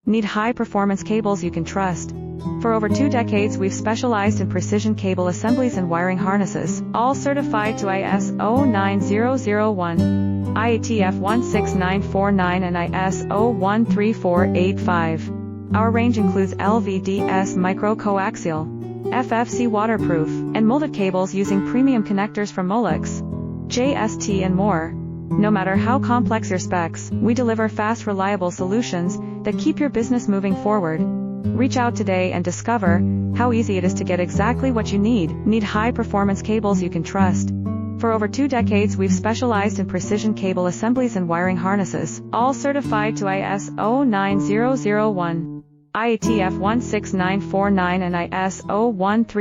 Need high-performance cables you can trust? For over 2 decades we've specialized in precision cable assemblies and wiring harnesses, all certified to ISO 9001, IATF 16949 and ISO 13485. Our range includes LVDS micro-coaxial, FFC waterproof, and molded cables using premium connectors from Molex, JST and more. No matter how complex your specs, we deliver fast, reliable solutions that keep your business moving forward. Reach out today and discover how easy it is to get exactly what you need. Need high-performance cables you can trust? For over 2 decades we've specialized in precision cable assemblies and wiring harnesses, all certified to ISO 9001, IATF 16949 and ISO 13485.